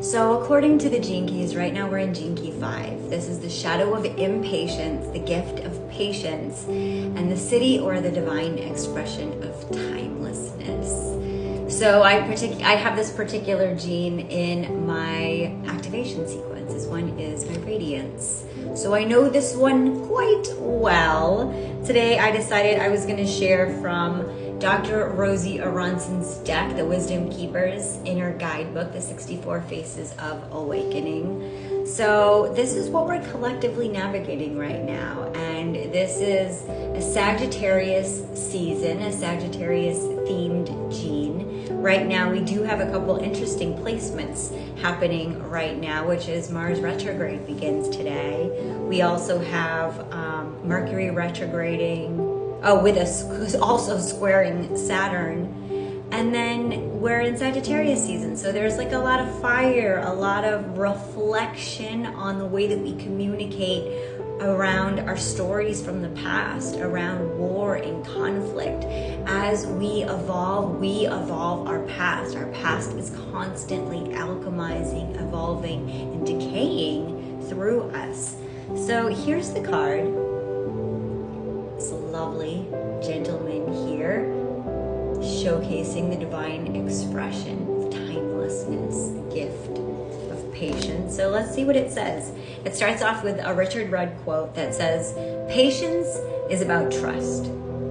So according to the Gene Keys, right now we're in Gene Key 5. This is the shadow of impatience, the gift of patience, and the city or the divine expression of timelessness. So I have this particular gene in my activation sequence. This one is my radiance. So I know this one quite well. Today I decided I was going to share from Dr. Rosy Aronson's deck, The Wisdom Keeper's Inner Guidebook, The 64 Faces of Awakening. So this is what we're collectively navigating right now. And this is a Sagittarius season, a Sagittarius themed gene. Right now we do have a couple interesting placements happening right now, which is Mars retrograde begins today. We also have Mercury retrograding, with us also squaring Saturn. And then we're in Sagittarius season. So there's like a lot of fire, a lot of reflection on the way that we communicate around our stories from the past, around war and conflict. As we evolve our past. Our past is constantly alchemizing, evolving, and decaying through us. So here's the card. This lovely gentleman here showcasing the divine expression of timelessness, the gift of patience. So let's see what it says. It starts off with a Richard Rudd quote that says, "Patience is about trust.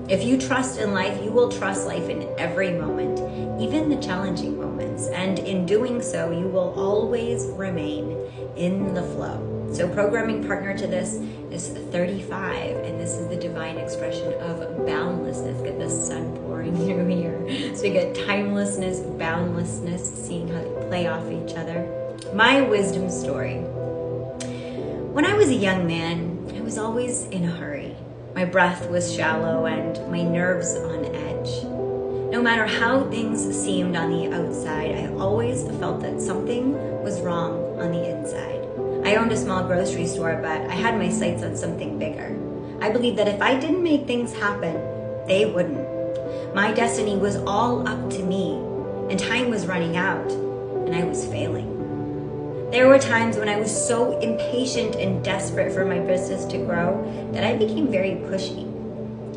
If you trust in life, you will trust life in every moment, even the challenging moments. And in doing so, you will always remain in the flow." So programming partner to this is 35, and this is the divine expression of boundlessness. Get the sun pouring through here. So we get timelessness, boundlessness, seeing how they play off each other. My wisdom story. When I was a young man, I was always in a hurry. My breath was shallow and my nerves on edge. No matter how things seemed on the outside, I always felt that something was wrong on the inside. I owned a small grocery store, but I had my sights on something bigger. I believed that if I didn't make things happen, they wouldn't. My destiny was all up to me, and time was running out, and I was failing. There were times when I was so impatient and desperate for my business to grow that I became very pushy.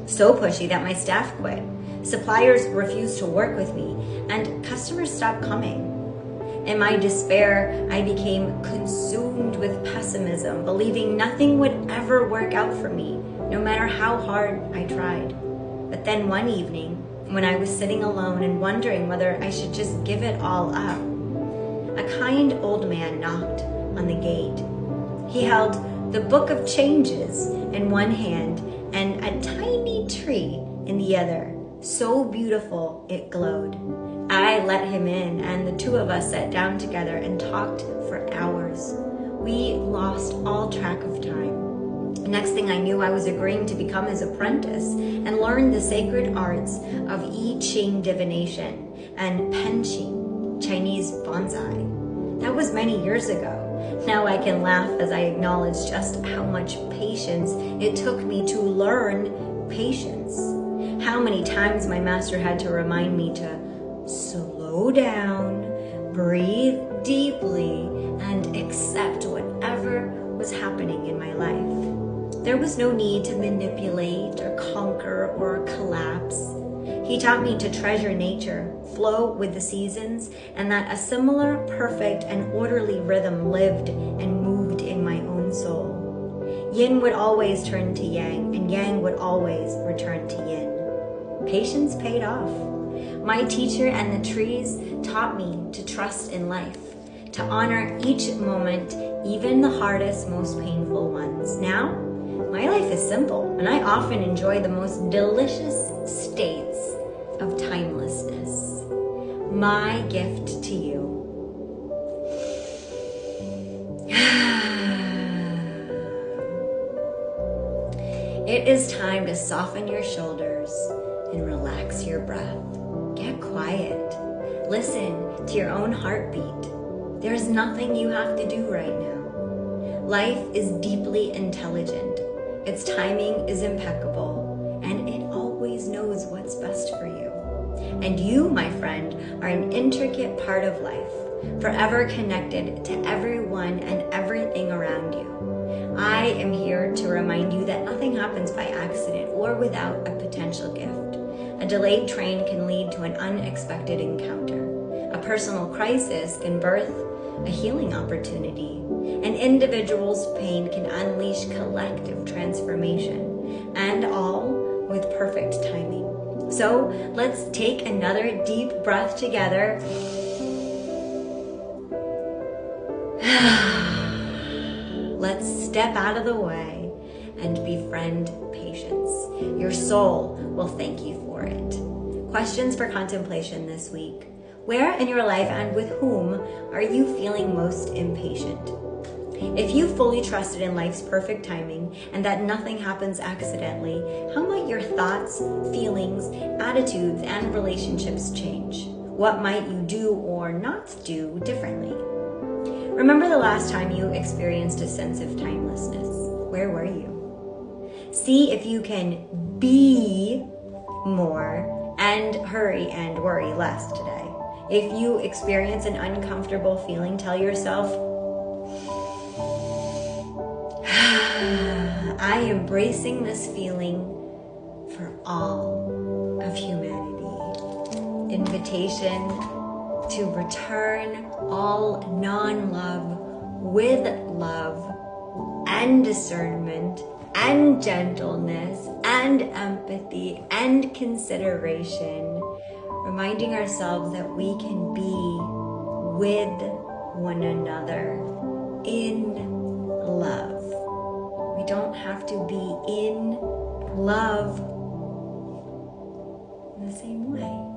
So pushy that my staff quit. Suppliers refused to work with me, and customers stopped coming. In my despair, I became consumed with pessimism, believing nothing would ever work out for me, no matter how hard I tried. But then one evening, when I was sitting alone and wondering whether I should just give it all up, a kind old man knocked on the gate. He held the Book of Changes in one hand and a tiny tree in the other, so beautiful it glowed. I let him in, and the two of us sat down together and talked for hours. We lost all track of time. Next thing I knew, I was agreeing to become his apprentice and learn the sacred arts of I Ching divination and Penqing, Chinese bonsai. That was many years ago. Now I can laugh as I acknowledge just how much patience it took me to learn patience. How many times my master had to remind me to slow down, breathe deeply, and accept whatever was happening in my life. There was no need to manipulate or conquer or collapse. He taught me to treasure nature, flow with the seasons, and that a similar, perfect, and orderly rhythm lived and moved in my own soul. Yin would always turn to yang, and yang would always return to yin. Patience paid off. My teacher and the trees taught me to trust in life, to honor each moment, even the hardest, most painful ones. Now, my life is simple, and I often enjoy the most delicious states of timelessness. My gift to you. It is time to soften your shoulders and relax your breath. Get quiet. Listen to your own heartbeat. There's nothing you have to do right now. Life is deeply intelligent. Its timing is impeccable, and it always knows what's best for you. And you, my friend, are an intricate part of life, forever connected to everyone and everything around you. I am here to remind you that nothing happens by accident or without a potential gift. A delayed train can lead to an unexpected encounter. A personal crisis can birth a healing opportunity. An individual's pain can unleash collective transformation, and all with perfect timing. So let's take another deep breath together. Let's step out of the way and befriend patience. Your soul will thank you for it. Questions for contemplation this week. Where in your life and with whom are you feeling most impatient? If you fully trusted in life's perfect timing and that nothing happens accidentally, how might your thoughts, feelings, attitudes, and relationships change? What might you do or not do differently? Remember the last time you experienced a sense of timelessness. Where were you? See if you can be more and hurry and worry less today. If you experience an uncomfortable feeling, tell yourself, I am embracing this feeling for all of humanity. Invitation to return all non-love with love and discernment and gentleness and empathy and consideration, reminding ourselves that we can be with one another in love. We don't have to be in love in the same way.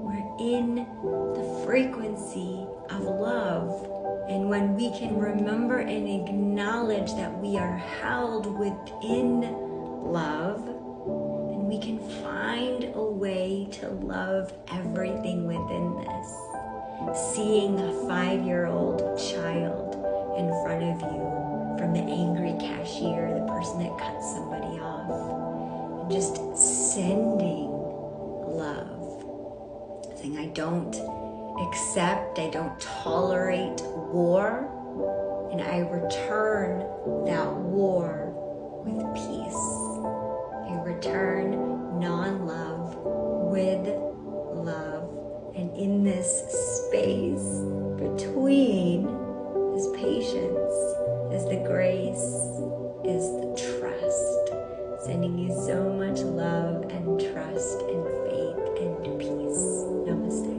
We're in the frequency of love. And when we can remember and acknowledge that we are held within love, then we can find a way to love everything within this. Seeing a 5-year-old child in front of you, from the angry cashier, the person that cut somebody off, and just sending love. Saying, I don't accept, I don't tolerate war, and I return that war with peace. I return non-love with love. And in this space between is patience, is the grace, is the trust. Sending you so much love and trust and faith and peace. Namaste.